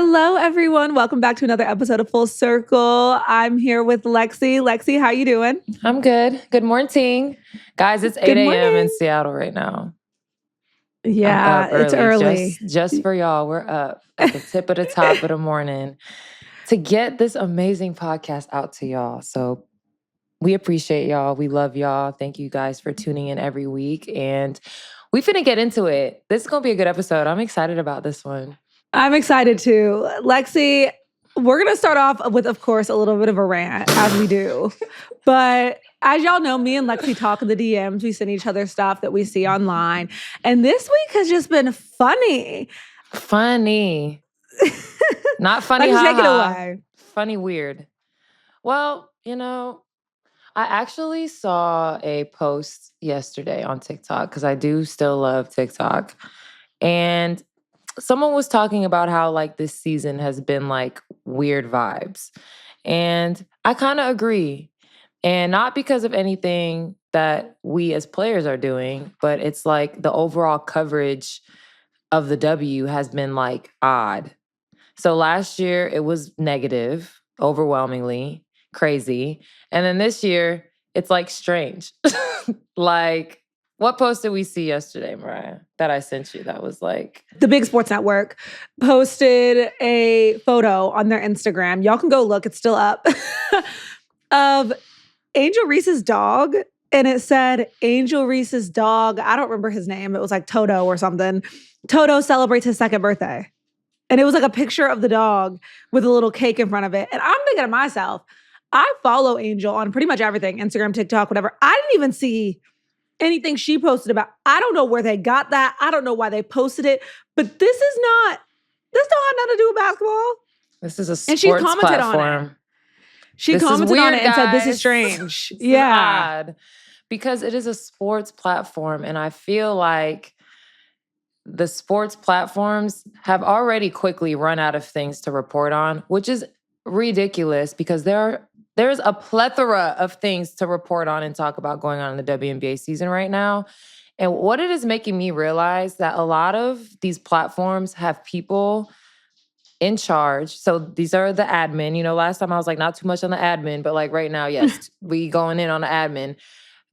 Hello, everyone. Welcome back to another episode of Full Circle. I'm here with Lexie. Lexie, how you doing? I'm good. Good morning. Guys, it's 8 a.m. in Seattle right now. Yeah, it's early. Just for y'all, we're up at the tip of the top of the morning to get this amazing podcast out to y'all. So we appreciate y'all. We love y'all. Thank you guys for tuning in every week. And we finna get into it. This is going to be a good episode. I'm excited about this one. I'm excited too. Lexie, we're going to start off with, of course, a little bit of a rant, as we do. But as y'all know, me and Lexie talk in the DMs. We send each other stuff that we see online. And this week has just been funny. Funny. Not funny, take it away. Funny, weird. Well, I actually saw a post yesterday on TikTok because I do still love TikTok. And someone was talking about how this season has been weird vibes. And I kind of agree. And not because of anything that we as players are doing, but it's the overall coverage of the W has been odd. So last year it was negative, overwhelmingly, crazy. And then this year it's strange. What post did we see yesterday, Mariah, that I sent you that was The Big Sports Network posted a photo on their Instagram. Y'all can go look, it's still up, of Angel Reese's dog. And it said, Angel Reese's dog, I don't remember his name. It was Toto or something. Toto celebrates his second birthday. And it was a picture of the dog with a little cake in front of it. And I'm thinking to myself, I follow Angel on pretty much everything, Instagram, TikTok, whatever. I didn't even see anything she posted about. I don't know where they got that. I don't know why they posted it. But this don't have nothing to do with basketball. This is a sports and she commented platform. On it. She commented on it and said, this is strange. Yeah. Odd. Because it is a sports platform. And I feel like the sports platforms have already quickly run out of things to report on, which is ridiculous because there's a plethora of things to report on and talk about going on in the WNBA season right now. And what it is making me realize that a lot of these platforms have people in charge. So these are the admin. Last time I was not too much on the admin, but right now, yes, we going in on the admin.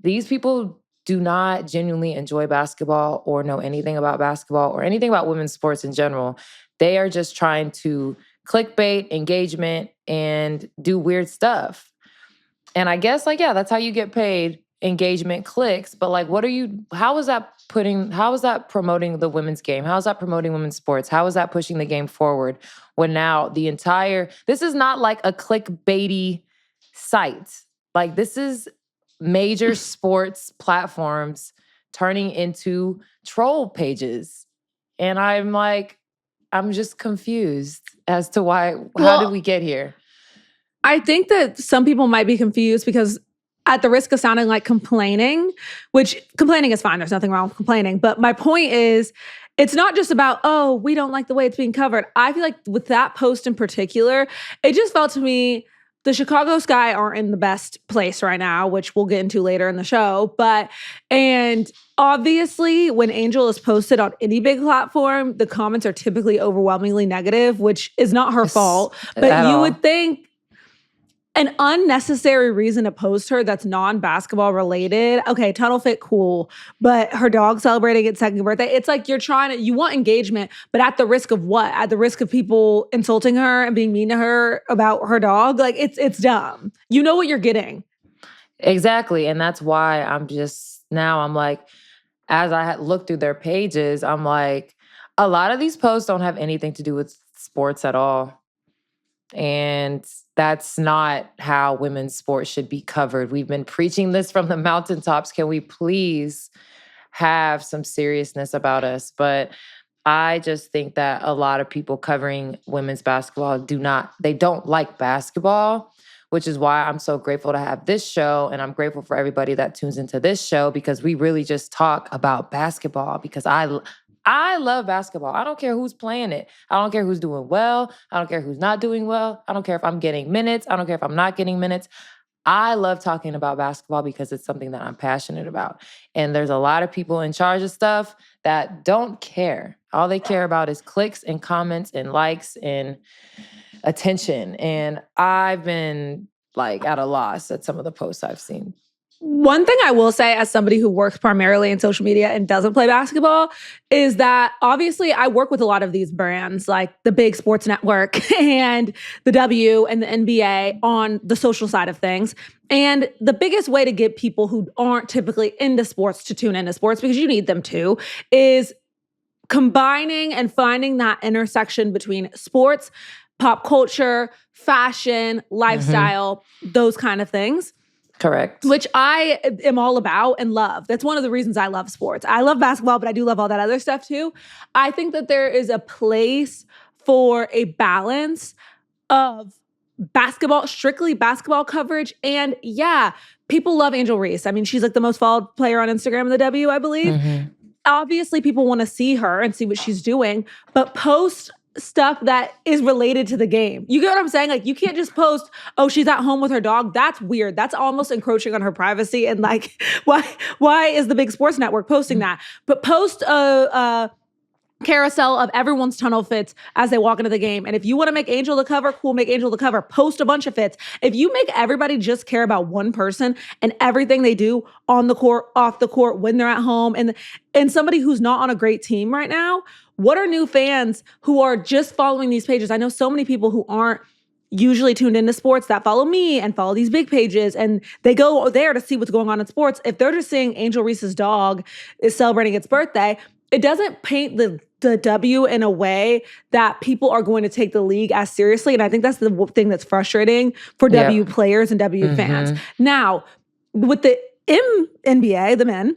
These people do not genuinely enjoy basketball or know anything about basketball or anything about women's sports in general. They are just trying to clickbait, engagement, and do weird stuff. And I guess, that's how you get paid, engagement, clicks. But how is that promoting the women's game? How is that promoting women's sports? How is that pushing the game forward when now this is not a clickbaity site. This is major sports platforms turning into troll pages. And I'm just confused as to how did we get here? I think that some people might be confused because at the risk of sounding like complaining, which complaining is fine, there's nothing wrong with complaining. But my point is, it's not just about, oh, we don't like the way it's being covered. I feel like with that post in particular, it just felt to me, the Chicago Sky aren't in the best place right now, which we'll get into later in the show. And obviously, when Angel is posted on any big platform, the comments are typically overwhelmingly negative, which is not her fault. But you would think an unnecessary reason to post her that's non-basketball related. Okay, tunnel fit, cool. But her dog celebrating its second birthday. It's you want engagement, but at the risk of what? At the risk of people insulting her and being mean to her about her dog? It's dumb. You know what you're getting. Exactly. And that's why as I had looked through their pages, I'm a lot of these posts don't have anything to do with sports at all. And that's not how women's sports should be covered. We've been preaching this from the mountaintops. Can we please have some seriousness about us? But I just think that a lot of people covering women's basketball don't like basketball, which is why I'm so grateful to have this show. And I'm grateful for everybody that tunes into this show because we really just talk about basketball because I love basketball. I don't care who's playing it. I don't care who's doing well. I don't care who's not doing well. I don't care if I'm getting minutes. I don't care if I'm not getting minutes. I love talking about basketball because it's something that I'm passionate about. And there's a lot of people in charge of stuff that don't care. All they care about is clicks and comments and likes and attention. And I've been like at a loss at some of the posts I've seen. One thing I will say as somebody who works primarily in social media and doesn't play basketball is that obviously I work with a lot of these brands like the big sports network and the W and the NBA on the social side of things. And the biggest way to get people who aren't typically into sports to tune into sports, because you need them to, is combining and finding that intersection between sports, pop culture, fashion, lifestyle, those kind of things. Correct. Which I am all about and love. That's one of the reasons I love sports. I love basketball, but I do love all that other stuff too. I think that there is a place for a balance of basketball, strictly basketball coverage. And yeah, people love Angel Reese. I mean, she's like the most followed player on Instagram in the W, I believe. Obviously, people want to see her and see what she's doing, but post stuff that is related to the game. You get what I'm saying? Like, you can't just post, oh, she's at home with her dog. That's weird. That's almost encroaching on her privacy. And like, why is the big sports network posting that? But post a carousel of everyone's tunnel fits as they walk into the game. And if you want to make Angel the cover, cool, make Angel the cover. Post a bunch of fits. If you make everybody just care about one person and everything they do on the court, off the court, when they're at home, and somebody who's not on a great team right now, what are new fans who are just following these pages? I know so many people who aren't usually tuned into sports that follow me and follow these big pages, and they go there to see what's going on in sports. If they're just seeing Angel Reese's dog is celebrating its birthday, it doesn't paint the W in a way that people are going to take the league as seriously. And I think that's the thing that's frustrating for W players and W fans. Now, with the NBA, the men,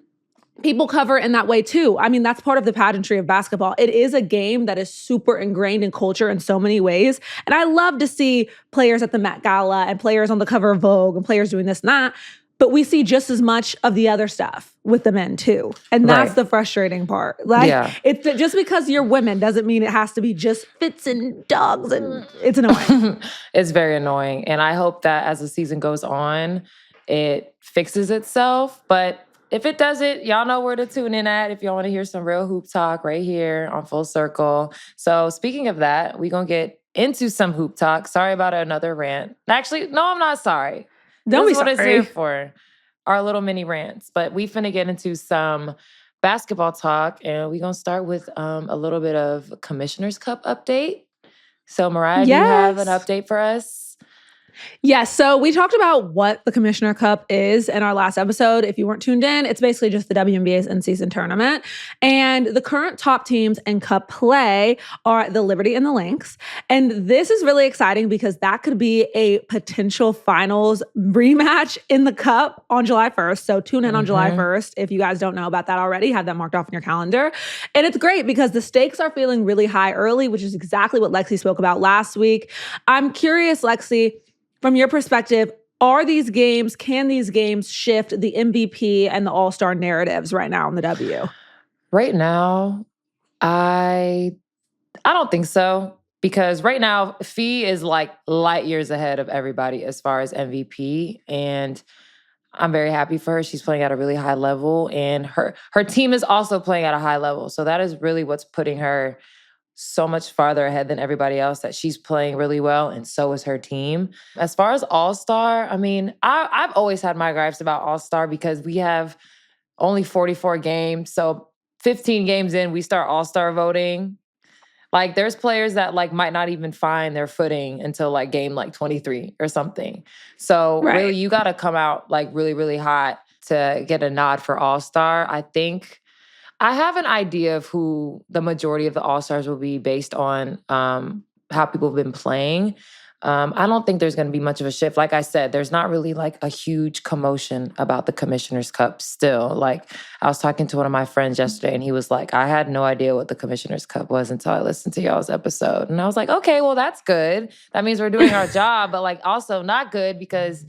people cover it in that way too. I mean, that's part of the pageantry of basketball. It is a game that is super ingrained in culture in so many ways. And I love to see players at the Met Gala and players on the cover of Vogue and players doing this and that. But we see just as much of the other stuff with the men too. And that's the frustrating part. Like, it's just because you're women doesn't mean it has to be just fits and dogs. And it's annoying. It's very annoying. And I hope that as the season goes on, it fixes itself. But if it doesn't, y'all know where to tune in at if y'all want to hear some real hoop talk right here on Full Circle. So speaking of that, we're going to get into some hoop talk. Sorry about another rant. Actually, no, I'm not sorry. Don't be sorry. This is what it's here for. Our little mini rants. But we finna get into some basketball talk. And we're going to start with a little bit of Commissioner's Cup update. So Mariah, do you have an update for us? Yes. So we talked about what the Commissioner Cup is in our last episode. If you weren't tuned in, it's basically just the WNBA's in-season tournament. And the current top teams in Cup play are the Liberty and the Lynx. And this is really exciting because that could be a potential finals rematch in the Cup on July 1st. So tune in on July 1st. If you guys don't know about that already, have that marked off in your calendar. And it's great because the stakes are feeling really high early, which is exactly what Lexie spoke about last week. I'm curious, Lexie, from your perspective, can these games shift the MVP and the All-Star narratives right now in the W? Right now, I don't think so. Because right now, Fee is like light years ahead of everybody as far as MVP. And I'm very happy for her. She's playing at a really high level. And her team is also playing at a high level. So that is really what's putting her so much farther ahead than everybody else, that she's playing really well, and so is her team. As far as All-Star, I mean, I've always had my gripes about All-Star because we have only 44 games. So 15 games in, we start All-Star voting. Like, there's players that like might not even find their footing until like game like 23 or something. So really, you got to come out like really, really hot to get a nod for All-Star. I think I have an idea of who the majority of the All-Stars will be based on how people have been playing. I don't think there's going to be much of a shift. Like I said, there's not really like a huge commotion about the Commissioner's Cup still. Like, I was talking to one of my friends yesterday and he was like, I had no idea what the Commissioner's Cup was until I listened to y'all's episode. And I was like, okay, well, that's good. That means we're doing our job, but like also not good because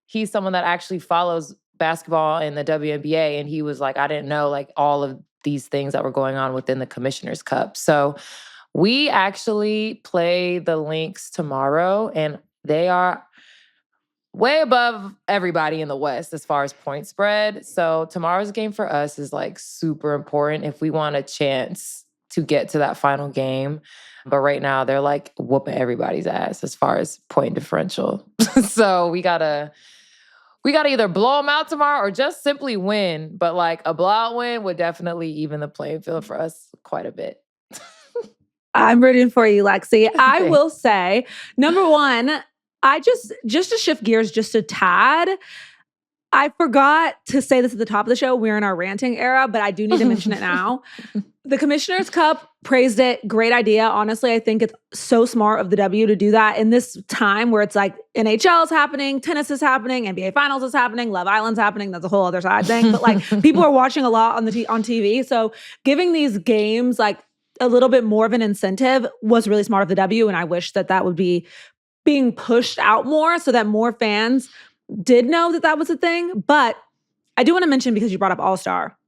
he's someone that actually follows basketball in the WNBA. And he was like, I didn't know like all of these things that were going on within the Commissioner's Cup. So we actually play the Lynx tomorrow, and they are way above everybody in the West as far as point spread. So tomorrow's game for us is like super important if we want a chance to get to that final game. But right now they're like whooping everybody's ass as far as point differential. So we gotta either blow them out tomorrow or just simply win. But like a blowout win would definitely even the playing field for us quite a bit. I'm rooting for you, Lexie. I will say, number one, I just to shift gears just a tad, I forgot to say this at the top of the show. We're in our ranting era, but I do need to mention it now. The Commissioner's Cup, praised it. Great idea. Honestly, I think it's so smart of the W to do that in this time where it's like NHL is happening, tennis is happening, NBA Finals is happening, Love Island's happening. That's a whole other side thing. But like people are watching a lot on on TV. So giving these games like a little bit more of an incentive was really smart of the W. And I wish that would be being pushed out more so that more fans did know that was a thing. But I do want to mention, because you brought up All-Star,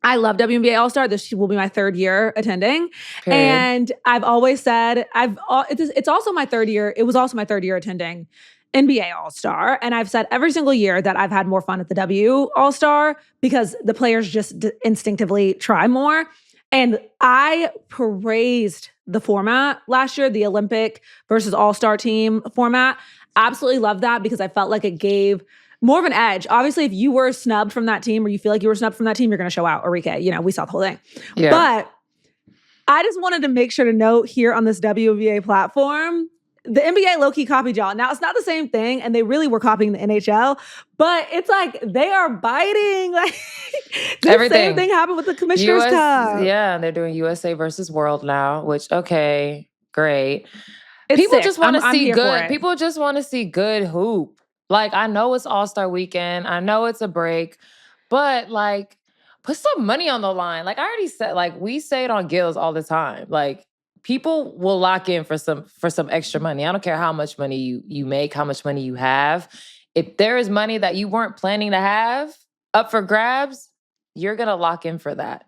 I love WNBA All-Star. This will be my 3rd year attending. Period. And I've always said, it's also my 3rd year. It was also my 3rd year attending NBA All-Star. And I've said every single year that I've had more fun at the W All-Star because the players just instinctively try more. And I praised the format last year, the Olympic versus All-Star team format. Absolutely love that because I felt like it gave more of an edge. Obviously, if you were snubbed from that team or you feel like you were snubbed from that team, you're going to show out. Enrique, we saw the whole thing. Yeah. But I just wanted to make sure to note here on this WNBA platform, the NBA low-key copied y'all. Now, it's not the same thing, and they really were copying the NHL, but it's like they are biting. Like the same thing happened with the Commissioner's Cup. Yeah, and they're doing USA versus World now, which, okay, great. It's people sick. just want to see good. People just want to see good hoop. Like, I know it's All-Star weekend. I know it's a break. But, like, put some money on the line. Like, I already said, like, we say it on Gills all the time. Like, people will lock in for some extra money. I don't care how much money you make, how much money you have. If there is money that you weren't planning to have up for grabs, you're going to lock in for that.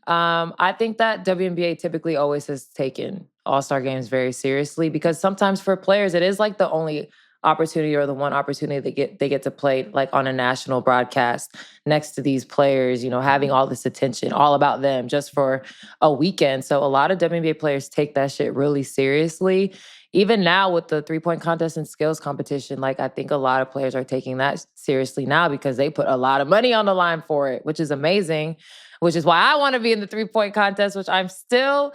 I think that WNBA typically always has taken All-Star games very seriously because sometimes for players, it is like the only opportunity or the one opportunity they get to play like on a national broadcast next to these players, having all this attention, all about them just for a weekend. So a lot of WNBA players take that shit really seriously. Even now with the 3-point contest and skills competition, like I think a lot of players are taking that seriously now because they put a lot of money on the line for it, which is amazing, which is why I want to be in the 3-point contest, which I'm still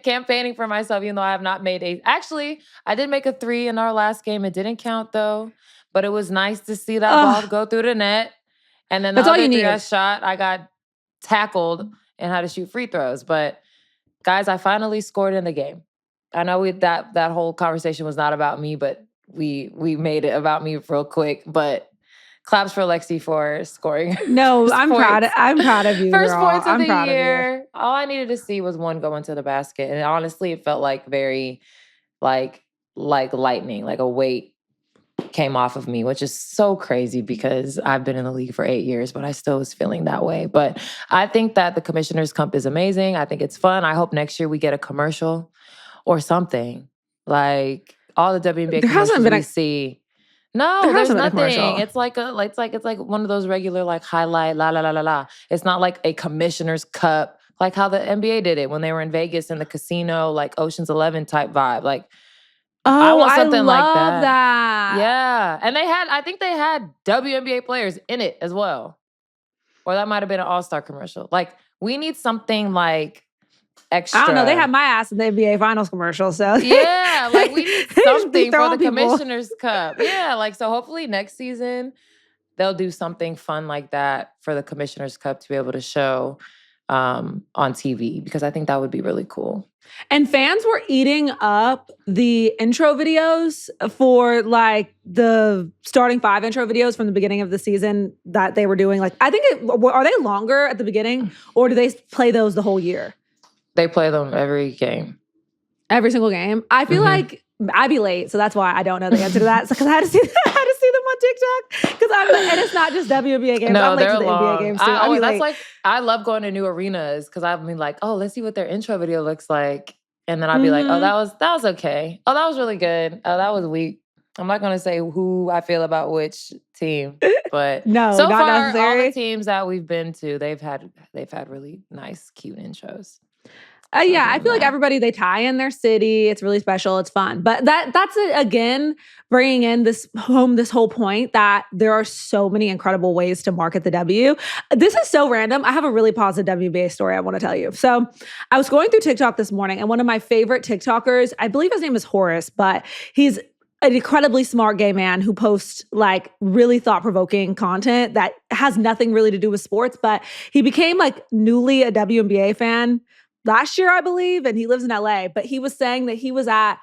campaigning for myself, even though I have not made a... Actually, I did make a 3 in our last game. It didn't count, though. But it was nice to see that ball go through the net. And then the other 3 I shot, I got tackled and had to shoot free throws. But, guys, I finally scored in the game. I know that whole conversation was not about me, but we made it about me real quick. But... claps for Lexie for scoring. No, I'm proud of you. First girl. points of the year. All I needed to see was one go into the basket. And honestly, it felt like very like lightning, like a weight came off of me, which is so crazy because I've been in the league for 8 years, but I still was feeling that way. But I think that the Commissioner's Cup is amazing. I think it's fun. I hope next year we get a commercial or something. Like all the WNBA commercials we see. No, there's nothing. It's like one of those regular like highlight la la la la la. It's not like a Commissioner's Cup, like how the NBA did it when they were in Vegas in the casino, like Ocean's 11 type vibe. Like, I want something like that. Yeah, and I think they had WNBA players in it as well, or that might have been an All-Star commercial. Like, we need something like extra. I don't know. They had my ass in the NBA Finals commercial, so yeah, like we need something for the Commissioner's Cup. Yeah, like so. Hopefully next season they'll do something fun like that for the Commissioner's Cup to be able to show on TV because I think that would be really cool. And fans were eating up the intro videos for like the starting 5 intro videos from the beginning of the season that they were doing. Like, I think are they longer at the beginning or do they play those the whole year? They play them every game. Every single game? I feel like I'd be late, so that's why I don't know the answer to that. Because I had to see them on TikTok. And it's not just WNBA games. No, I'm late to the NBA games too. I love going to new arenas because I've been like, oh, let's see what their intro video looks like. And then I'd be like, oh, that was okay. Oh, that was really good. Oh, that was weak. I'm not going to say who I feel about which team, but No, so not far, all necessary. the teams that we've been to, they've had really nice, cute intros. Yeah, I feel like everybody, they tie in their city. It's really special. It's fun. But that's it, again, bringing in this whole point that there are so many incredible ways to market the W. This is so random. I have a really positive WNBA story I want to tell you. So I was going through TikTok this morning, and one of my favorite TikTokers, I believe his name is Horace, but he's an incredibly smart gay man who posts like really thought-provoking content that has nothing really to do with sports, but he became like newly a WNBA fan last year, I believe, and he lives in LA, but he was saying that he was at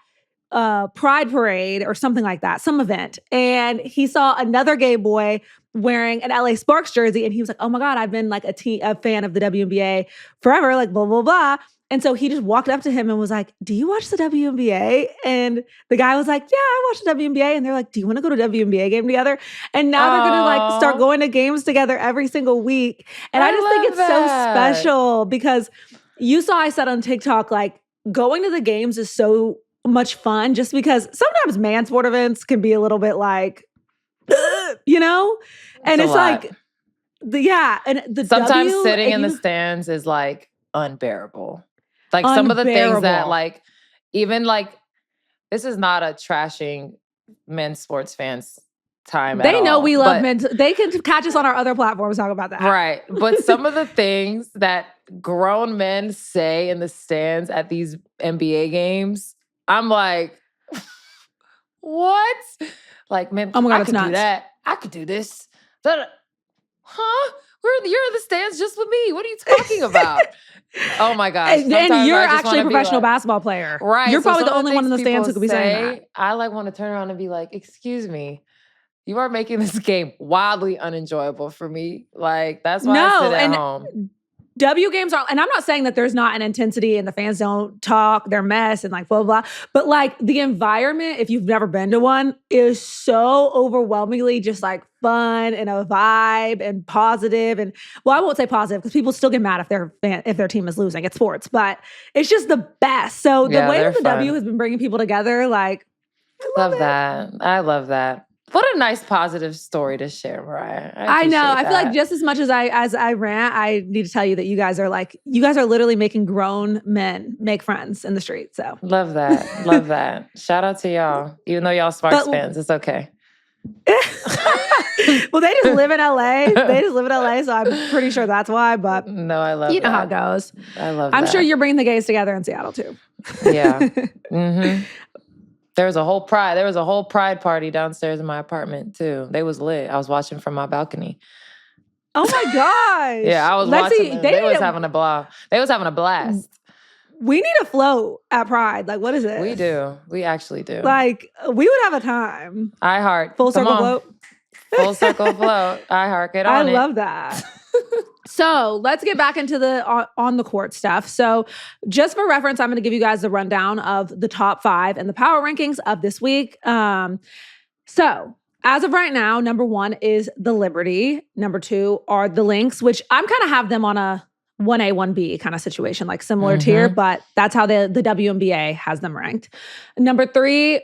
Pride Parade or something like that, some event, and he saw another gay boy wearing an LA Sparks jersey, and he was like, oh my God, I've been like a fan of the WNBA forever, like blah, blah, blah. And so he just walked up to him and was like, do you watch the WNBA? And the guy was like, yeah, I watch the WNBA. And they're like, do you want to go to a WNBA game together? And now they're going to like start going to games together every single week. And I just think it's so special because you saw I said on TikTok, like going to the games is so much fun just because sometimes man sport events can be a little bit like, you know? And it's like, and the sometimes sitting in the stands is like unbearable. Like some of the things that like, even like, this is not a trashing men's sports fans time they know all, we love men. They can catch us on our other platforms, talk about that. Right. But some of the things that grown men say in the stands at these NBA games, I'm like, what? Like, man, oh my God, I could do that. I could do this. Huh? You're in the stands just with me. What are you talking about? Oh my gosh. And you're actually a professional basketball player. Right. You're probably the only one in the stands who could be saying that. I like want to turn around and be like, excuse me. You are making this game wildly unenjoyable for me. Like, that's why I sit at home. W games are, and I'm not saying that there's not an intensity and the fans don't talk, they're mess and like blah, blah, blah. But like the environment, if you've never been to one, is so overwhelmingly just like fun and a vibe and positive. And well, I won't say positive because people still get mad if their team is losing. It's sports, but it's just the best. So the way that the W has been bringing people together, like, I love that. I love that. What a nice positive story to share, Mariah. I know. I feel like just as much as I rant, I need to tell you that you guys are literally making grown men make friends in the street. So love that. Love that. Shout out to y'all. Even though y'all Sparks fans, it's okay. Well, they just live in LA. So I'm pretty sure that's why. But no, I love you know how it goes. I love I'm sure you're bringing the gays together in Seattle too. Yeah. Mm-hmm. There was a whole pride party downstairs in my apartment too. They was lit. I was watching from my balcony. Oh my gosh. Yeah, I was watching. They was having a blast. They was having a blast. We need a float at Pride. Like, what is it? We do. We actually do. Like, we would have a time. iHeart. Full circle float. Full circle float. iHeart. Get on it. I love that. So let's get back into the on the court stuff. So just for reference, I'm going to give you guys the rundown of the top 5 and the power rankings of this week. So as of right now, number 1 is the Liberty. Number 2 are the Lynx, which I'm kind of have them on a 1A, 1B kind of situation, like similar tier, but that's how the WNBA has them ranked. Number 3,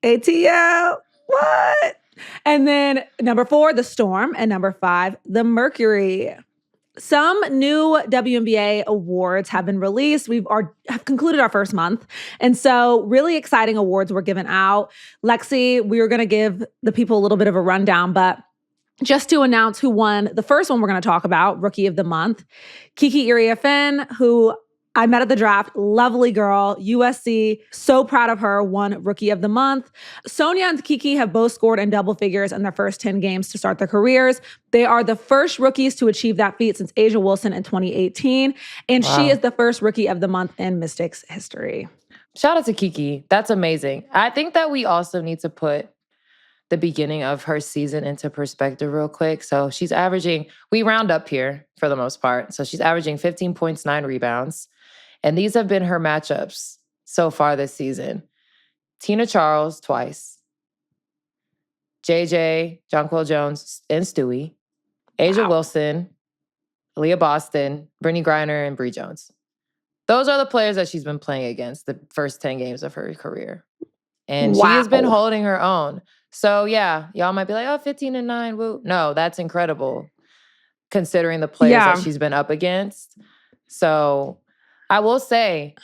ATL. What? And then number 4, the Storm. And number 5, the Mercury. Some new WNBA awards have been released. Have concluded our first month. And so really exciting awards were given out. Lexie, we were going to give the people a little bit of a rundown, but just to announce who won the first one we're going to talk about, Rookie of the Month, Kiki Iriafen, who I met at the draft, lovely girl, USC, so proud of her, won Rookie of the Month. Sonia and Kiki have both scored in double figures in their first 10 games to start their careers. They are the first rookies to achieve that feat since Asia Wilson in 2018, and she is the first Rookie of the Month in Mystics history. Shout out to Kiki. That's amazing. I think that we also need to put the beginning of her season into perspective real quick. So she's averaging, we round up here for the most part. So she's averaging 15 points, 9 rebounds. And these have been her matchups so far this season. Tina Charles twice. JJ, Jonquil Jones, and Stewie. Asia Wilson, Leah Boston, Brittany Griner, and Bree Jones. Those are the players that she's been playing against the first 10 games of her career. And she has been holding her own. So yeah, y'all might be like, oh, 15-9, woo. No, that's incredible considering the players that she's been up against. So I will say,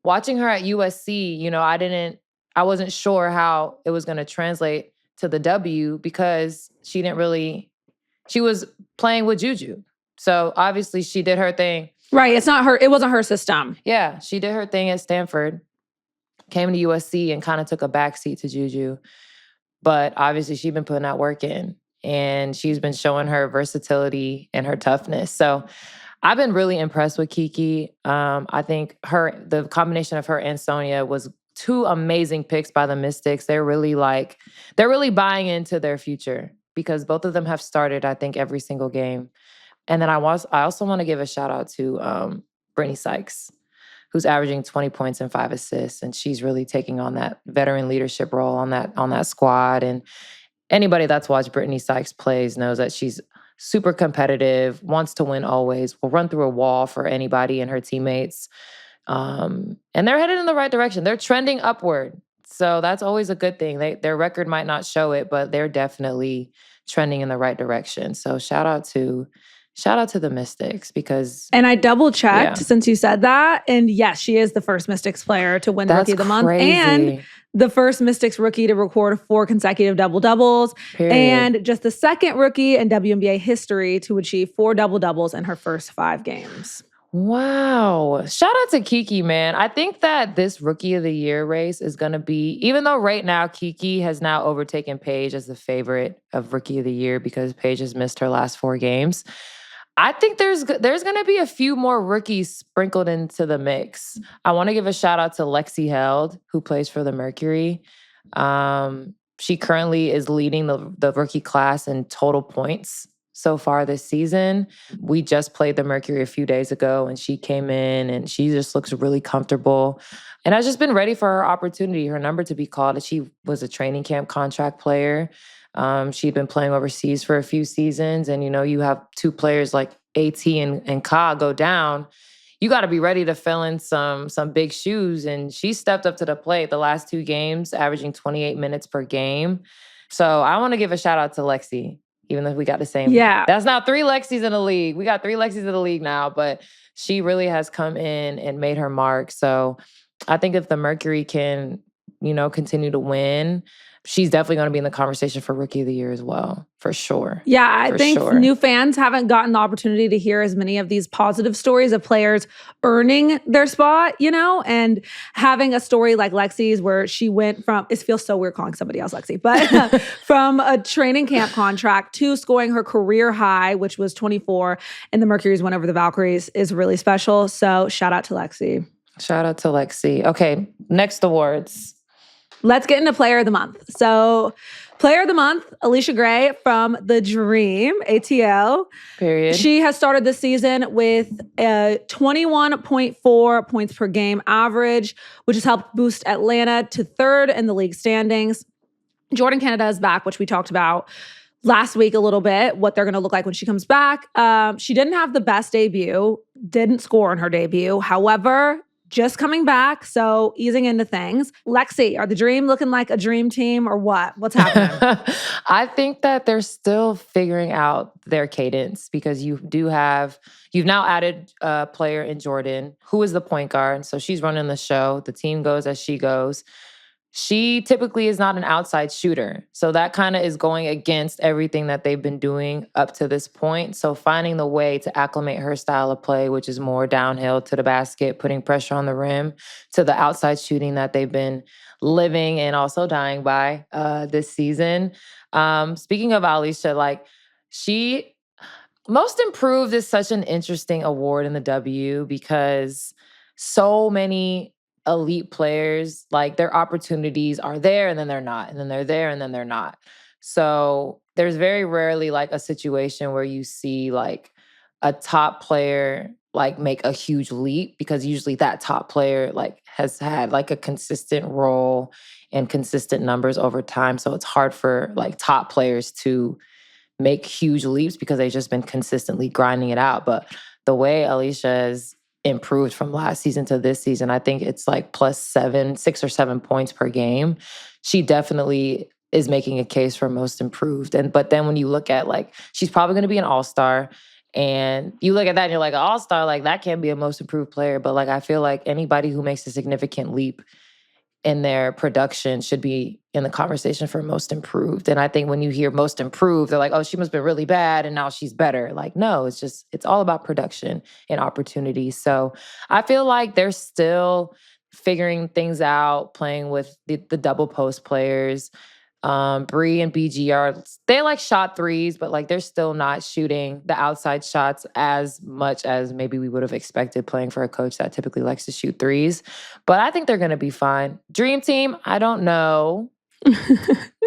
watching her at USC, you know, I wasn't sure how it was going to translate to the W because she was playing with Juju. So obviously she did her thing. Right. It wasn't her system. Yeah. She did her thing at Stanford, came to USC and kind of took a backseat to Juju. But obviously she's been putting that work in and she's been showing her versatility and her toughness. So I've been really impressed with Kiki. I think the combination of her and Sonia was two amazing picks by the Mystics. They're really buying into their future because both of them have started, I think, every single game. And then I also want to give a shout out to Brittany Sykes, who's averaging 20 points and 5 assists. And she's really taking on that veteran leadership role on that squad. And anybody that's watched Brittany Sykes plays knows that she's super competitive, wants to win always, will run through a wall for anybody and her teammates. And they're headed in the right direction. They're trending upward. So that's always a good thing. Their record might not show it, but they're definitely trending in the right direction. So shout out to the Mystics because... And I double-checked since you said that. And yes, she is the first Mystics player to win Rookie of the Month. And the first Mystics rookie to record 4 consecutive double-doubles. Period. And just the second rookie in WNBA history to achieve 4 double-doubles in her first 5 games. Wow. Shout out to Kiki, man. I think that this Rookie of the Year race is going to be, even though right now Kiki has now overtaken Paige as the favorite of Rookie of the Year because Paige has missed her last 4 games. I think there's going to be a few more rookies sprinkled into the mix. I want to give a shout out to Lexie Held, who plays for the Mercury. She currently is leading the rookie class in total points so far this season. We just played the Mercury a few days ago and she came in and she just looks really comfortable and has just been ready for her opportunity, her number to be called. She was a training camp contract player. She'd been playing overseas for a few seasons and, you know, you have 2 players like AT and Ka go down. You got to be ready to fill in some big shoes. And she stepped up to the plate the last 2 games, averaging 28 minutes per game. So I want to give a shout out to Lexie. Even though we got the same. Yeah. That's now 3 Lexies in the league. We got 3 Lexies in the league now, but she really has come in and made her mark. So I think if the Mercury can, you know, continue to win, she's definitely going to be in the conversation for Rookie of the Year as well, for sure. Yeah, I think new fans haven't gotten the opportunity to hear as many of these positive stories of players earning their spot, you know, and having a story like Lexie's where she went from, it feels so weird calling somebody else Lexie, but from a training camp contract to scoring her career high, which was 24, and the Mercury's went over the Valkyries is really special. So shout out to Lexie. Shout out to Lexie. Okay, next awards. Let's get into Player of the Month. So, Player of the Month, Alicia Gray from The Dream, ATL. Period. She has started this season with a 21.4 points per game average, which has helped boost Atlanta to 3rd in the league standings. Jordan Canada is back, which we talked about last week a little bit, what they're going to look like when she comes back. She didn't have the best debut, didn't score in her debut. However, just coming back, so easing into things. Lexie, are the Dream looking like a dream team or what? What's happening? I think that they're still figuring out their cadence because you've now added a player in Jordan who is the point guard. So she's running the show. The team goes as she goes. She typically is not an outside shooter. So that kind of is going against everything that they've been doing up to this point. So finding the way to acclimate her style of play, which is more downhill to the basket, putting pressure on the rim, to the outside shooting that they've been living and also dying by this season. Speaking of Alicia, she most improved is such an interesting award in the W because so many elite players, their opportunities are there and then they're not, and then they're there and then they're not. So there's very rarely a situation where you see a top player make a huge leap, because usually that top player has had a consistent role and consistent numbers over time. So it's hard for top players to make huge leaps because they've just been consistently grinding it out. But the way Alicia has improved from last season to this season. I think it's like plus 6 or 7 points per game. She definitely is making a case for most improved. But then when you look at like, she's probably going to be an all-star. And you look at that and you're like, an all-star, like that can't be a most improved player. But like, I feel like anybody who makes a significant leap in their production should be in the conversation for most improved. And I think when you hear most improved, they're like, oh, she must have been really bad and now she's better. Like, no, it's all about production and opportunity. So I feel like they're still figuring things out, playing with the double post players. Bree and BG they like shot threes, but like they're still not shooting the outside shots as much as maybe we would have expected playing for a coach that typically likes to shoot threes. But I think they're going to be fine. Dream team, I don't know.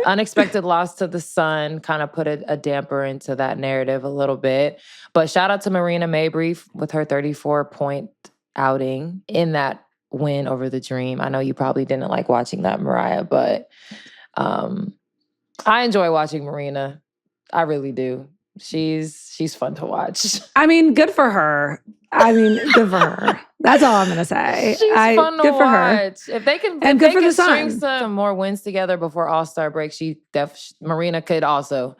Unexpected loss to the Sun kind of put a damper into that narrative a little bit. But shout out to Marina Mabrey with her 34-point outing in that win over the Dream. I know you probably didn't like watching that, Mariah, but I enjoy watching Marina. I really do. She's fun to watch. I mean, good for her. Good for her. That's all I'm gonna say. She's fun to good watch. for her. If they can, and good for the string Sun. some more wins together before All-Star break, Marina could also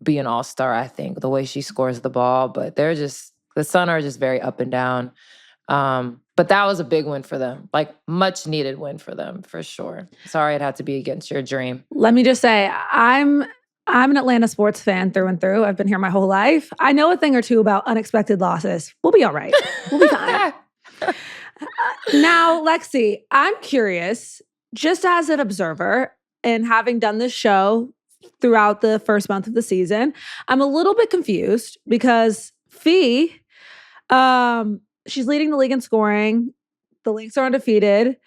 be an All-Star. I think the way she scores the ball, but the Sun are just very up and down. But that was a big win for them, like much needed win for them for sure. Sorry it had to be against your Dream. Let me just say, I'm an Atlanta sports fan through and through. I've been here my whole life. I know a thing or two about unexpected losses. We'll be all right. We'll be fine. Now, Lexie, I'm curious, just as an observer and having done this show throughout the first month of the season, I'm a little bit confused because Fee, she's leading the league in scoring. The Lynx are undefeated.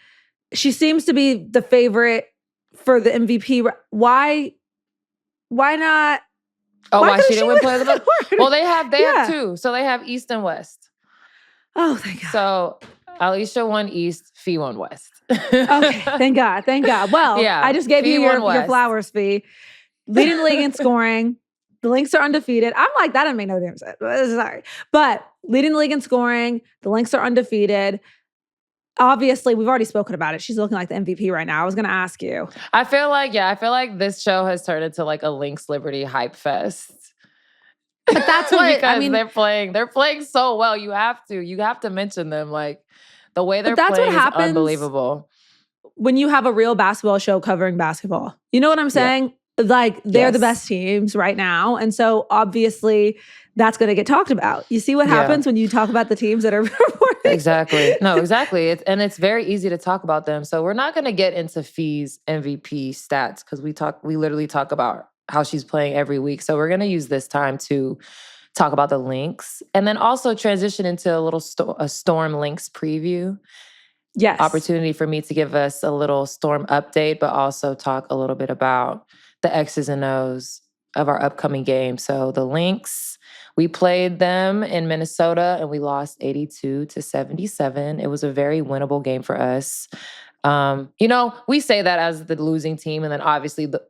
She seems to be the favorite for the MVP. Why not? Oh, why she didn't win Player of the Month? Well, they have Yeah. 2. So they have East and West. Oh, thank God. So Alicia won East, Fee won West. Okay, thank God. Well, Yeah, I just gave Fee you won your West. flowers, Fee. Leading the league in scoring. The Lynx are undefeated. I'm like, that didn't make no damn sense. Sorry. But leading the league in scoring, the Lynx are undefeated. Obviously, we've already spoken about it. She's looking like the MVP right now. I was going to ask you. I feel like this show has turned into like a Lynx Liberty hype fest. But that's what because they're playing so well. You have to mention them. Like the way they're that's playing what happens is unbelievable. When you have a real basketball show covering basketball. You know what I'm saying? Yeah. Like they're the best teams right now. And so obviously that's going to get talked about. You see what happens when you talk about the teams that are reporting? Exactly. No, exactly. It's very easy to talk about them. So we're not going to get into Fee's MVP stats because we literally talk about how she's playing every week. So we're going to use this time to talk about the Lynx and then also transition into a little a Storm Lynx preview. Yes. Opportunity for me to give us a little Storm update, but also talk a little bit about the X's and O's of our upcoming game. So the Lynx, we played them in Minnesota and we lost 82-77. It was a very winnable game for us. We say that as the losing team, and then obviously the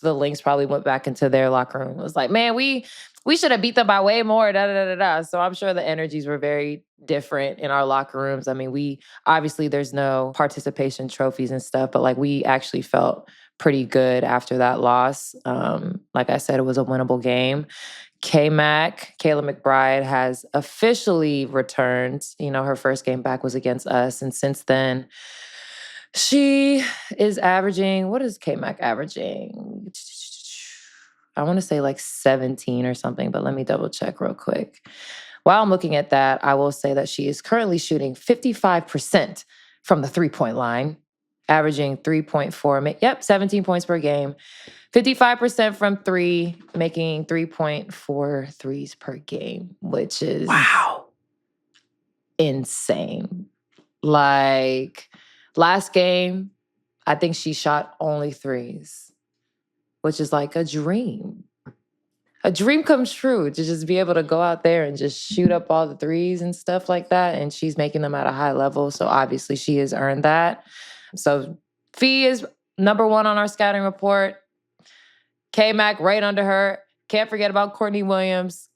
Lynx probably went back into their locker room. It was like, man, we should have beat them by way more, So I'm sure the energies were very different in our locker rooms. I mean, obviously there's no participation trophies and stuff, but like we actually felt pretty good after that loss. Like I said, it was a winnable game. Kayla McBride has officially returned. Her first game back was against us. And since then, she is averaging, what is K-Mac averaging? I want to say like 17 or something, but let me double check real quick. While I'm looking at that, I will say that she is currently shooting 55% from the three-point line, averaging 3.4, 17 points per game. 55% from three, making 3.4 threes per game, which is insane. Like last game, I think she shot only threes, which is like a dream. A dream comes true to just be able to go out there and just shoot up all the threes and stuff like that. And she's making them at a high level. So obviously she has earned that. So Fee is number 1 on our scouting report. K-Mac right under her. Can't forget about Courtney Williams.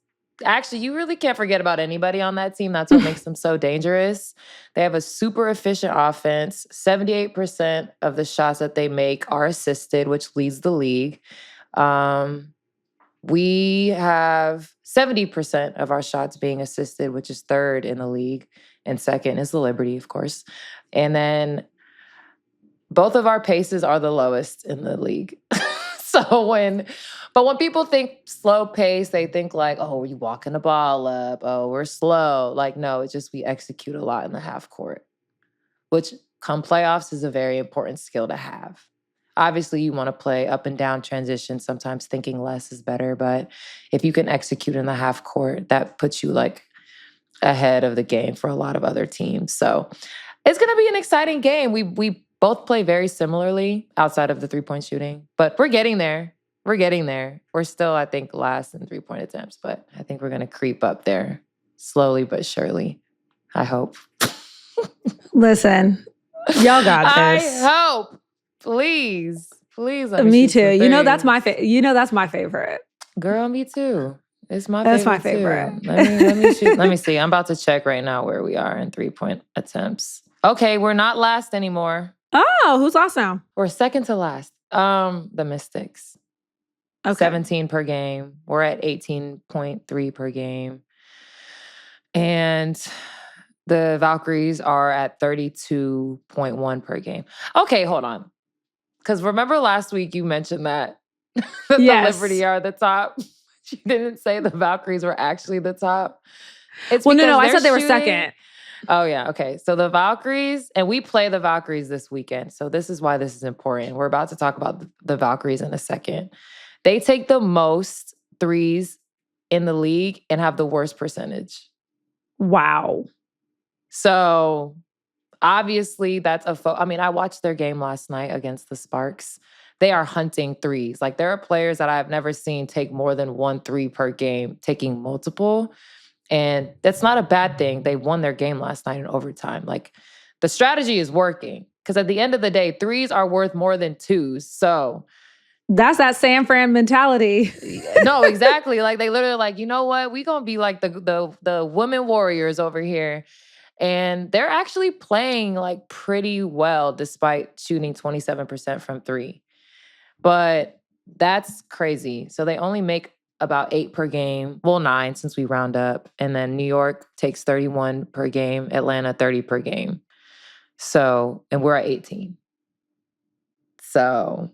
Actually, you really can't forget about anybody on that team. That's what makes them so dangerous. They have a super efficient offense. 78% of the shots that they make are assisted, which leads the league. We have 70% of our shots being assisted, which is third in the league. And second is the Liberty, of course. And then both of our paces are the lowest in the league. But when people think slow pace, they think like, oh, you walking the ball up. Oh, we're slow. Like, no, it's just we execute a lot in the half court, which come playoffs is a very important skill to have. Obviously, you want to play up and down transition. Sometimes thinking less is better. But if you can execute in the half court, that puts you like ahead of the game for a lot of other teams. So it's going to be an exciting game. We both play very similarly outside of the three-point shooting, but we're getting there. We're getting there. We're still, I think, last in three-point attempts, but I think we're going to creep up there slowly but surely. I hope. Listen, y'all got this. I hope. Please. Let me too. You know that's my favorite. Girl, me too. It's my That's favorite. my favorite. Too. Let me shoot. Let me see. I'm about to check right now where we are in three-point attempts. Okay, we're not last anymore. Oh, who's last now? We're second to last. The Mystics. Okay. 17 per game. We're at 18.3 per game. And the Valkyries are at 32.1 per game. Okay, hold on. Because remember last week you mentioned that the Liberty are the top. You didn't say the Valkyries were actually the top. No, I said they were second. Oh, yeah. Okay. So the Valkyries, and we play the Valkyries this weekend. So this is why this is important. We're about to talk about the Valkyries in a second. They take the most threes in the league and have the worst percentage. Wow. So obviously that's I watched their game last night against the Sparks. They are hunting threes. Like there are players that I've never seen take more than 1 3 per game, taking multiple. And that's not a bad thing. They won their game last night in overtime. Like the strategy is working because at the end of the day, threes are worth more than twos. So that's that San Fran mentality. No, exactly. Like they literally like, you know what? We gonna be like the women warriors over here. And they're actually playing like pretty well despite shooting 27% from three. But that's crazy. So they only make about 8 per game. Well, 9 since we round up. And then New York takes 31 per game. Atlanta, 30 per game. So, and we're at 18. So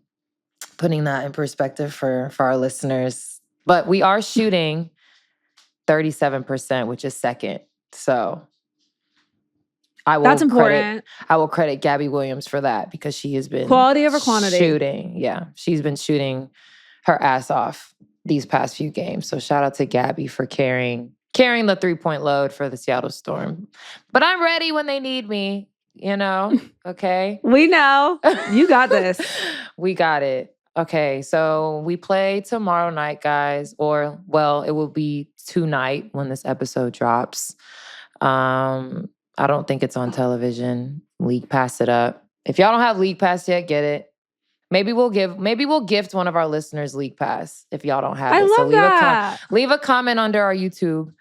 putting that in perspective for our listeners. But we are shooting 37%, which is second. So that's important. I will credit Gabby Williams for that because she has been quality over quantity shooting. Yeah, she's been shooting her ass off these past few games. So shout out to Gabby for carrying the 3-point load for the Seattle Storm. But I'm ready when they need me, you know? Okay. We know. You got this. We got it. Okay, so we play tomorrow night, guys. Or, well, it will be tonight when this episode drops. I don't think it's on television. League Pass it up. If y'all don't have League Pass yet, get it. Maybe we'll gift one of our listeners League Pass if y'all don't have it. I love that. Leave a comment under our YouTube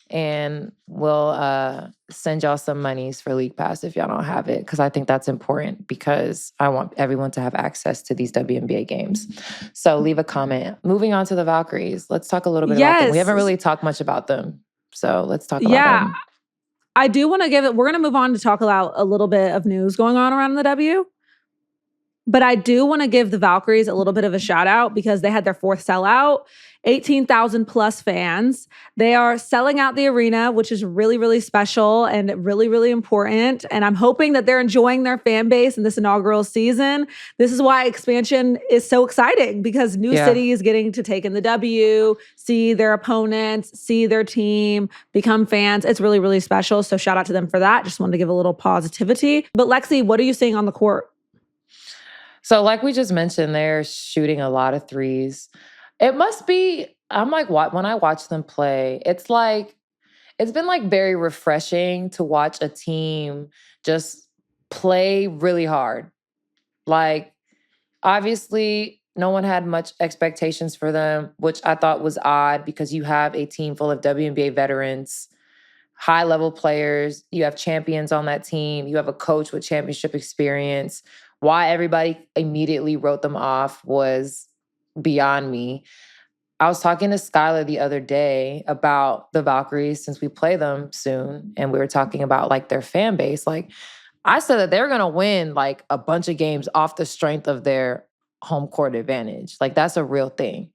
and we'll send y'all some monies for League Pass if y'all don't have it. Because I think that's important because I want everyone to have access to these WNBA games. So leave a comment. Moving on to the Valkyries. Let's talk a little bit about them. We haven't really talked much about them. So let's talk about them. I do want to we're going to move on to talk about a little bit of news going on around the W. But I do want to give the Valkyries a little bit of a shout out because they had their 4th sellout, 18,000 plus fans. They are selling out the arena, which is really, really special and really, really important. And I'm hoping that they're enjoying their fan base in this inaugural season. This is why expansion is so exciting because new cities getting to take in the W, see their opponents, see their team, become fans. It's really, really special. So shout out to them for that. Just wanted to give a little positivity. But Lexie, what are you seeing on the court? So like we just mentioned, they're shooting a lot of threes. It must be, I'm like, when I watch them play, it's been like very refreshing to watch a team just play really hard. Like, obviously, no one had much expectations for them, which I thought was odd because you have a team full of WNBA veterans, high-level players. You have champions on that team. You have a coach with championship experience. Why everybody immediately wrote them off was beyond me. I was talking to Skylar the other day about the Valkyries since we play them soon, and we were talking about like their fan base. Like I said that they're gonna win like a bunch of games off the strength of their home court advantage. Like that's a real thing.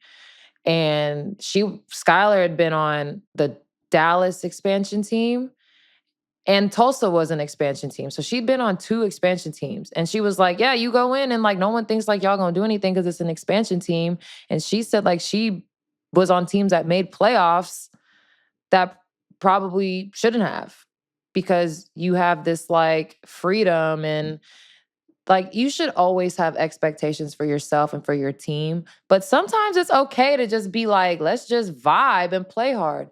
And Skylar had been on the Dallas expansion team, and Tulsa was an expansion team. So she'd been on 2 expansion teams. And she was like, yeah, you go in and like no one thinks like y'all gonna do anything because it's an expansion team. And she said like she was on teams that made playoffs that probably shouldn't have, because you have this like freedom, and like you should always have expectations for yourself and for your team. But sometimes it's okay to just be like, let's just vibe and play hard.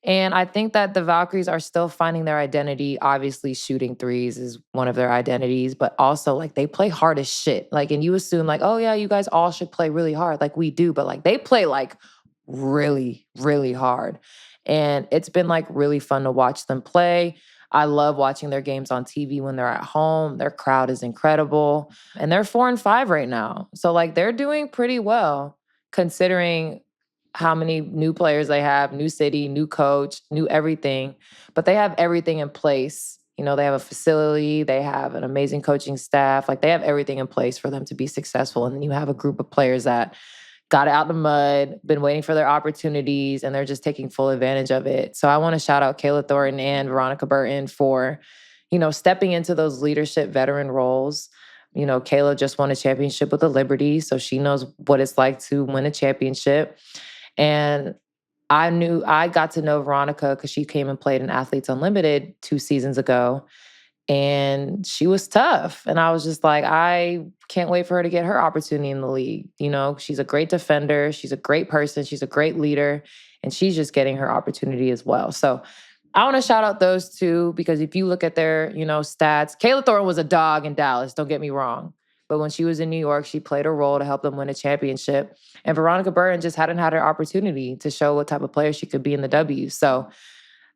And I think that the Valkyries are still finding their identity. Obviously, shooting threes is one of their identities, but also like they play hard as shit. Like, and you assume like, oh yeah, you guys all should play really hard. Like we do, but like they play like really, really hard. And it's been like really fun to watch them play. I love watching their games on TV when they're at home. Their crowd is incredible. And they're 4-5 right now. So like they're doing pretty well considering how many new players they have, new city, new coach, new everything. But they have everything in place. You know, they have a facility, they have an amazing coaching staff. Like they have everything in place for them to be successful. And then you have a group of players that got out the mud, been waiting for their opportunities, and they're just taking full advantage of it. So I want to shout out Kayla Thornton and Veronica Burton for, you know, stepping into those leadership veteran roles. You know, Kayla just won a championship with the Liberty, so she knows what it's like to win a championship. And I got to know Veronica because she came and played in Athletes Unlimited 2 seasons ago. And she was tough. And I was just like, I can't wait for her to get her opportunity in the league. You know, she's a great defender. She's a great person. She's a great leader. And she's just getting her opportunity as well. So I want to shout out those 2 because if you look at their, you know, stats, Kayla Thornton was a dog in Dallas, don't get me wrong. But when she was in New York, she played a role to help them win a championship. And Veronica Burton just hadn't had her opportunity to show what type of player she could be in the W. So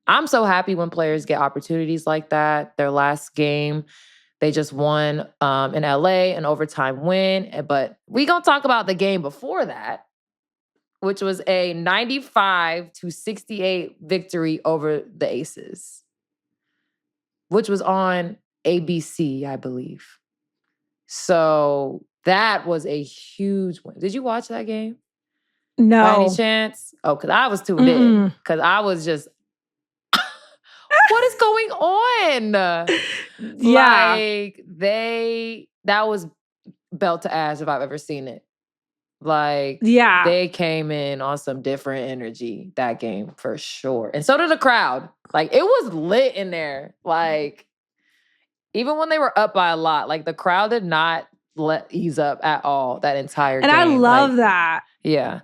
I'm so happy when players get opportunities like that. Their last game, they just won in LA, an overtime win. But we gonna talk about the game before that, which was a 95-68 victory over the Aces, which was on ABC, I believe. So that was a huge win. Did you watch that game? No. By any chance? Oh, because I was tuned in. Because I was just, what is going on? Yeah. Like, that was belt to ass if I've ever seen it. Like, yeah, they came in on some different energy that game for sure. And so did the crowd. Like, it was lit in there. Like, even when they were up by a lot, like the crowd did not ease up at all that entire game. And I love like, that. Yeah.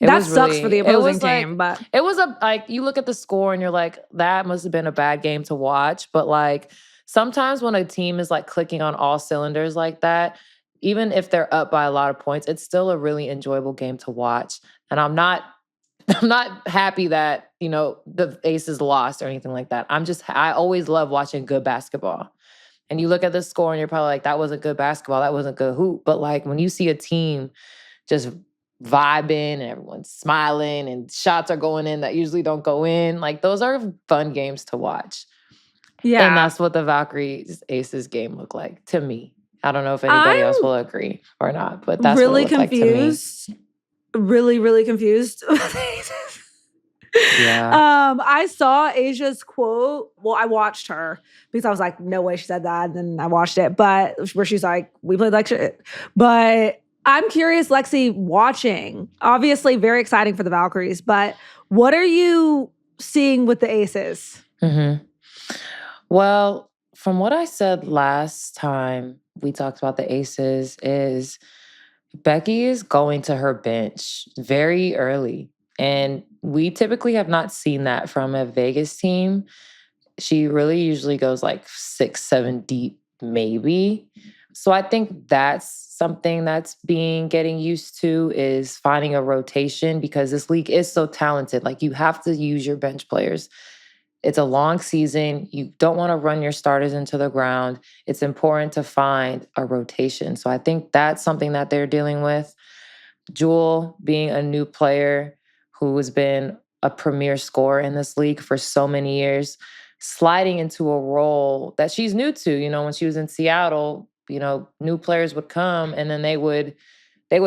That sucks for the opposing team, but it was like you look at the score and you're like, that must have been a bad game to watch. But like sometimes when a team is like clicking on all cylinders like that, even if they're up by a lot of points, it's still a really enjoyable game to watch. And I'm not happy that, you know, the Aces lost or anything like that. I always love watching good basketball. And you look at the score and you're probably like, that wasn't good basketball. That wasn't good hoop. But like when you see a team just vibing and everyone's smiling and shots are going in that usually don't go in, like those are fun games to watch. Yeah. And that's what the Valkyries Aces game looked like to me. I don't know if anybody else will agree or not, but that's really what it looked confused. Like to me. Really, really confused. Yeah. I saw Asia's quote. Well, I watched her because I was like, no way she said that. And then I watched it, but where she's like, we played like shit. But I'm curious, Lexie, watching, obviously very exciting for the Valkyries, but what are you seeing with the Aces? Mm-hmm. Well, from what I said last time we talked about the Aces is Becky is going to her bench very early. And we typically have not seen that from a Vegas team. She really usually goes like 6, 7 deep, maybe. So I think that's something that's getting used to, is finding a rotation, because this league is so talented. Like, you have to use your bench players. It's a long season. You don't want to run your starters into the ground. It's important to find a rotation. So I think that's something that they're dealing with. Jewel, being a new player who has been a premier scorer in this league for so many years, sliding into a role that she's new to. When she was in Seattle, new players would come and then they would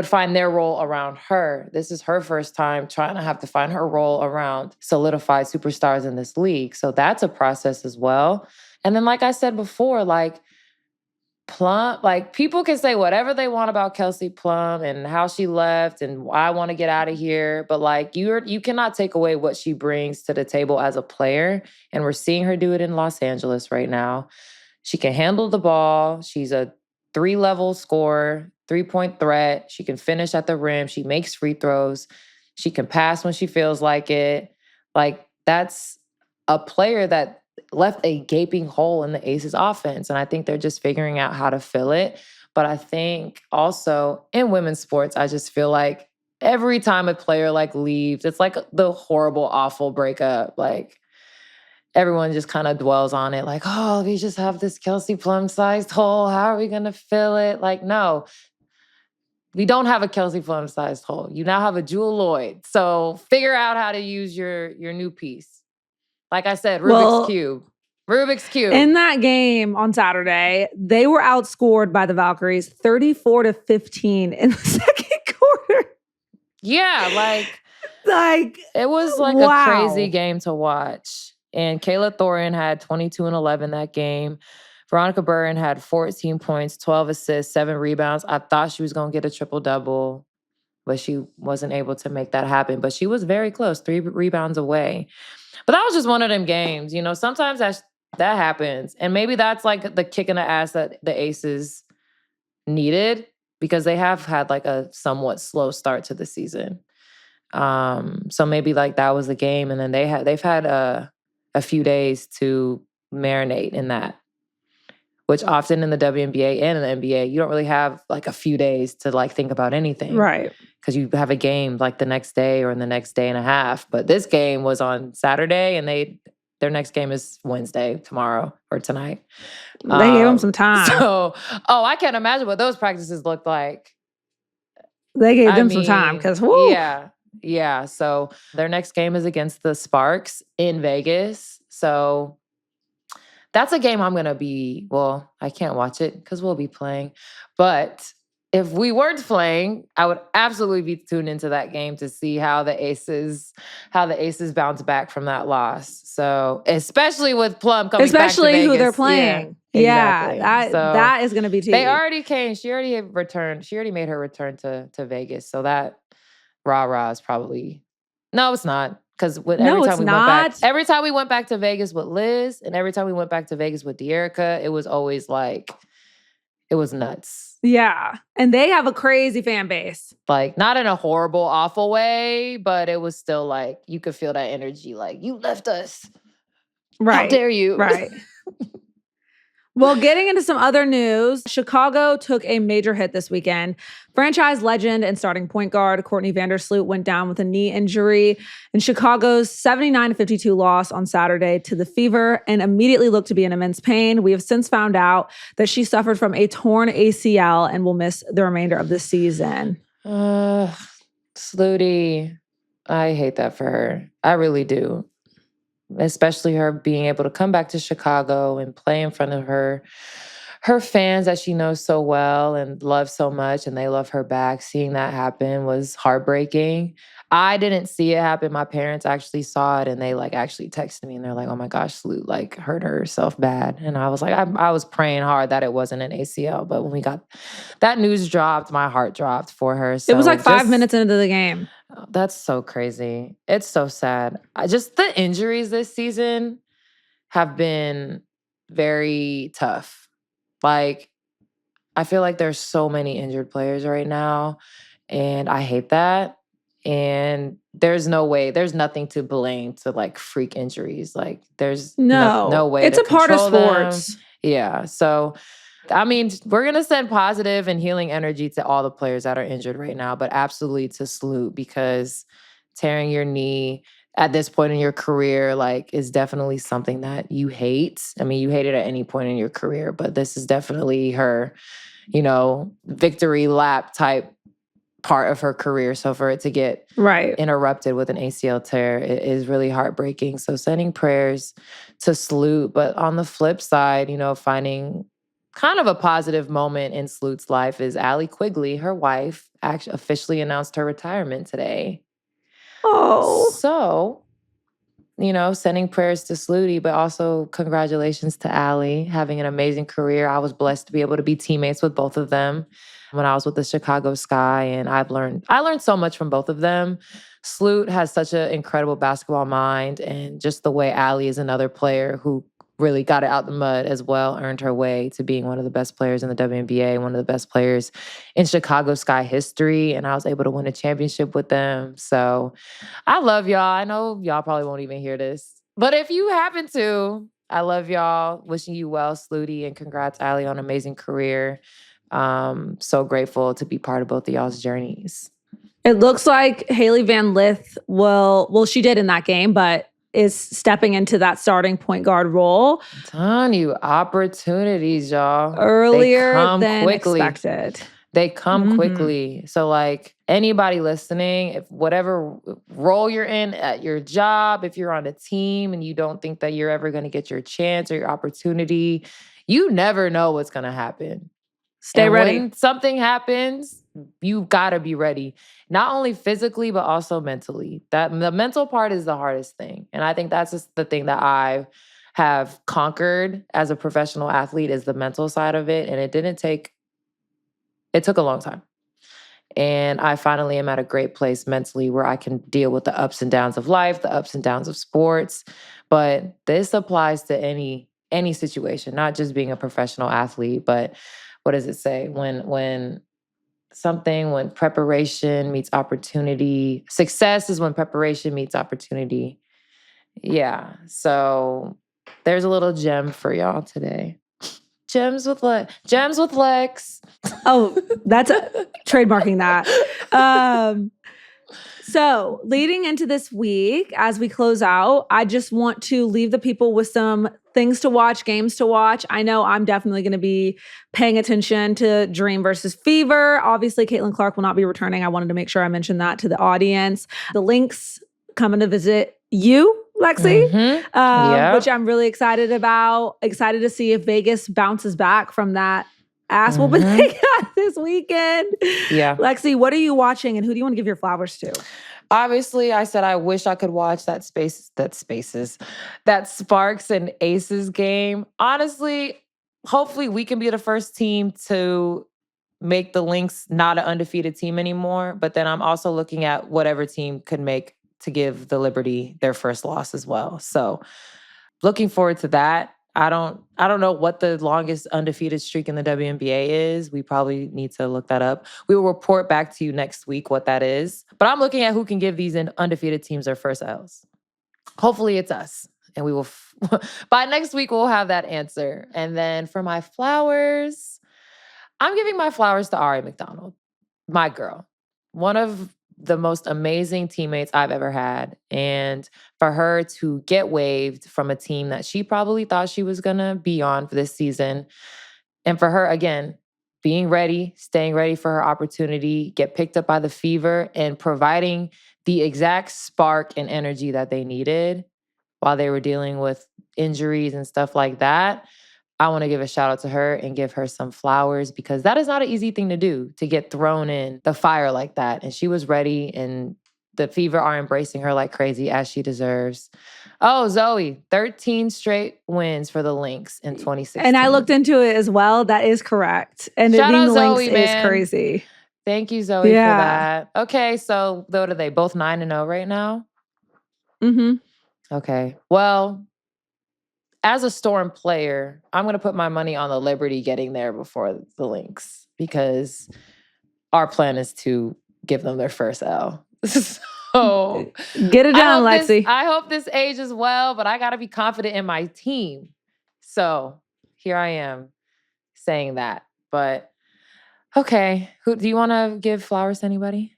find their role around her. This is her first time trying to have to find her role around solidified superstars in this league. So that's a process as well. And then, like I said before, like, Plum, like, people can say whatever they want about Kelsey Plum and how she left and I want to get out of here, but like, you cannot take away what she brings to the table as a player, and we're seeing her do it in Los Angeles right now. She can handle the ball. She's a 3-level scorer, 3-point threat. She can finish at the rim. She makes free throws. She can pass when she feels like it. Like, that's a player that left a gaping hole in the Aces offense. And I think they're just figuring out how to fill it. But I think also in women's sports, I just feel like every time a player like leaves, it's like the horrible, awful breakup. Like, everyone just kind of dwells on it. Like, oh, we just have this Kelsey Plum-sized hole. How are we going to fill it? Like, no, we don't have a Kelsey Plum-sized hole. You now have a Jewel Lloyd. So figure out how to use your new piece. Like I said, Rubik's Cube. Rubik's Cube. In that game on Saturday, they were outscored by the Valkyries 34-15 in the second quarter. Yeah, like it was like wow. a crazy game to watch. And Kayla Thorin had 22 and 11 that game. Veronica Burren had 14 points, 12 assists, 7 rebounds. I thought she was going to get a triple-double, but she wasn't able to make that happen. But she was very close, 3 rebounds away. But that was just one of them games. Sometimes that happens. And maybe that's like the kick in the ass that the Aces needed, because they have had like a somewhat slow start to the season. So maybe like that was the game. And then they've had a few days to marinate in that, which often in the WNBA and in the NBA, you don't really have like a few days to like think about anything. Right. Because you have a game like the next day or in the next day and a half. But this game was on Saturday, and their next game is Wednesday, tomorrow or tonight. They gave them some time. So, I can't imagine what those practices looked like. They gave them some time because, whoo. Yeah. So their next game is against the Sparks in Vegas. So that's a game I'm going to be, I can't watch it because we'll be playing. But if we weren't playing, I would absolutely be tuned into that game to see how the Aces bounce back from that loss. So, especially with Plum coming back to Vegas. Who they're playing. Yeah, exactly. That is going to be TV. They already came. She already returned. She already made her return to Vegas. So that rah-rah is probably... No, it's not. Because every time we went back to Vegas with Liz, and every time we went back to Vegas with De'Erica, it was always like, it was nuts. Yeah. And they have a crazy fan base. Like, not in a horrible, awful way, but it was still like, you could feel that energy. Like, you left us. Right. How dare you? Right. Well, getting into some other news, Chicago took a major hit this weekend. Franchise legend and starting point guard Courtney Vandersloot went down with a knee injury in Chicago's 79-52 loss on Saturday to the Fever and immediately looked to be in immense pain. We have since found out that she suffered from a torn ACL and will miss the remainder of the season. Slooty. I hate that for her. I really do. Especially her being able to come back to Chicago and play in front of her fans that she knows so well and loves so much, and they love her back. Seeing that happen was heartbreaking. I didn't see it happen. My parents actually saw it, and they like actually texted me, and they're like, "Oh my gosh, Sloot like hurt herself bad." And I was like, I was praying hard that it wasn't an ACL, but when we got that news dropped, my heart dropped for her. So it was like 5 minutes into the game. That's so crazy. It's so sad. Just the injuries this season have been very tough. Like, I feel like there's so many injured players right now, and I hate that. And there's no way, there's nothing to blame to like freak injuries. Like, there's no way. It's a part of sports. Them. Yeah. So I mean, we're going to send positive and healing energy to all the players that are injured right now, but absolutely to Sloot, because tearing your knee at this point in your career, like, is definitely something that you hate. I mean, you hate it at any point in your career, but this is definitely her, victory lap type part of her career. So for it to get interrupted with an ACL tear, it is really heartbreaking. So sending prayers to Sloot. But on the flip side, finding kind of a positive moment in Sloot's life is Allie Quigley, her wife, actually officially announced her retirement today. Oh. So, sending prayers to Slooty, but also congratulations to Allie, having an amazing career. I was blessed to be able to be teammates with both of them when I was with the Chicago Sky, and I learned so much from both of them. Sloot has such an incredible basketball mind, and just the way Allie is another player who really got it out the mud as well, earned her way to being one of the best players in the WNBA, one of the best players in Chicago Sky history, and I was able to win a championship with them. So I love y'all. I know y'all probably won't even hear this, but if you happen to, I love y'all. Wishing you well, Slooty, and congrats, Allie, on an amazing career. So grateful to be part of both of y'all's journeys. It looks like Haley Van Lith she did in that game, but is stepping into that starting point guard role. I'm telling you, opportunities, y'all. Earlier than expected. They come quickly. So like anybody listening, if whatever role you're in at your job, if you're on a team and you don't think that you're ever going to get your chance or your opportunity, you never know what's going to happen. Stay ready. When something happens, you gotta be ready. Not only physically, but also mentally. The mental part is the hardest thing. And I think that's just the thing that I have conquered as a professional athlete, is the mental side of it. And it took a long time. And I finally am at a great place mentally where I can deal with the ups and downs of life, the ups and downs of sports. But this applies to any situation, not just being a professional athlete, but what does it say? When preparation meets opportunity, success is when preparation meets opportunity. Yeah. So there's a little gem for y'all today. Gems with Lex. Oh, that's trademarking that. So leading into this week, as we close out, I just want to leave the people with some things to watch, games to watch. I know I'm definitely going to be paying attention to Dream versus Fever. Obviously, Caitlin Clark will not be returning. I wanted to make sure I mentioned that to the audience. The Lynx coming to visit you, Lexie, which I'm really excited about. Excited to see if Vegas bounces back from that ass whooping they got this weekend. Yeah. Lexie, what are you watching and who do you want to give your flowers to? Obviously, I said I wish I could watch that Sparks and Aces game. Honestly, hopefully we can be the first team to make the Lynx not an undefeated team anymore. But then I'm also looking at whatever team could make to give the Liberty their first loss as well. So looking forward to that. I don't know what the longest undefeated streak in the WNBA is. We probably need to look that up. We will report back to you next week what that is. But I'm looking at who can give these undefeated teams their first L's. Hopefully it's us. And we will, by next week, we'll have that answer. And then for my flowers, I'm giving my flowers to Aari McDonald, my girl. One of the most amazing teammates I've ever had. And for her to get waived from a team that she probably thought she was going to be on for this season. And for her, again, being ready, staying ready for her opportunity, get picked up by the Fever, and providing the exact spark and energy that they needed while they were dealing with injuries and stuff like that. I want to give a shout out to her and give her some flowers, because that is not an easy thing to do, to get thrown in the fire like that. And she was ready, and the Fever are embracing her like crazy, as she deserves. Oh, Zoe, 13 straight wins for the Lynx in 2016. And I looked into it as well. That is correct. And Shout being out the Lynx Zoe, man. is crazy. Thank you, Zoe, for that. Okay, so what are they? Both 9-0 right now? Mm-hmm. Okay. Well, as a Storm player, I'm going to put my money on the Liberty getting there before the Lynx, because our plan is to give them their first L. So get it done, Lexie. I hope this ages well, but I got to be confident in my team. So here I am, saying that. But okay, who do you want to give flowers to anybody?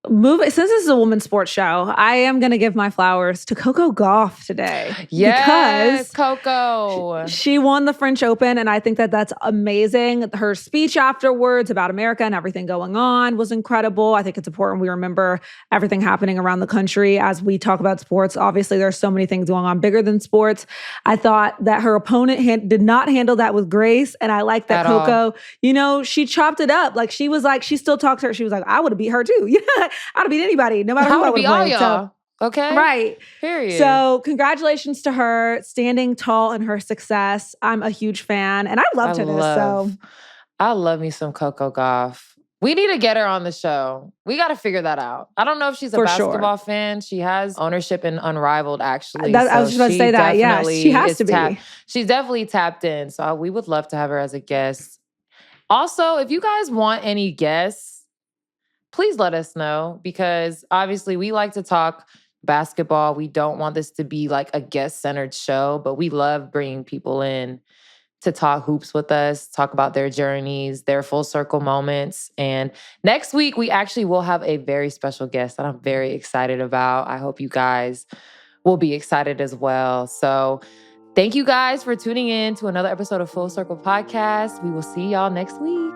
Since this is a women's sports show, I am going to give my flowers to Coco Gauff today. Yes, because Coco. she won the French Open, and I think that that's amazing. Her speech afterwards about America and everything going on was incredible. I think it's important we remember everything happening around the country as we talk about sports. Obviously, there's so many things going on bigger than sports. I thought that her opponent did not handle that with grace, and I like that Coco, she chopped it up. Like, she was like, she still talked to her. She was like, I would have beat her too. I'd have beat anybody, no matter who I would have played. So, okay. Right. Period. So congratulations to her, standing tall in her success. I'm a huge fan, and I love tennis. I love me some Coco Gauff. We need to get her on the show. We got to figure that out. I don't know if she's a basketball fan. She has ownership in Unrivaled, actually. I was just about to say that. Yes, she has to be. She's definitely tapped in. So we would love to have her as a guest. Also, if you guys want any guests, please let us know, because obviously we like to talk basketball. We don't want this to be like a guest-centered show, but we love bringing people in to talk hoops with us, talk about their journeys, their full circle moments. And next week, we actually will have a very special guest that I'm very excited about. I hope you guys will be excited as well. So thank you guys for tuning in to another episode of Full Circle Podcast. We will see y'all next week.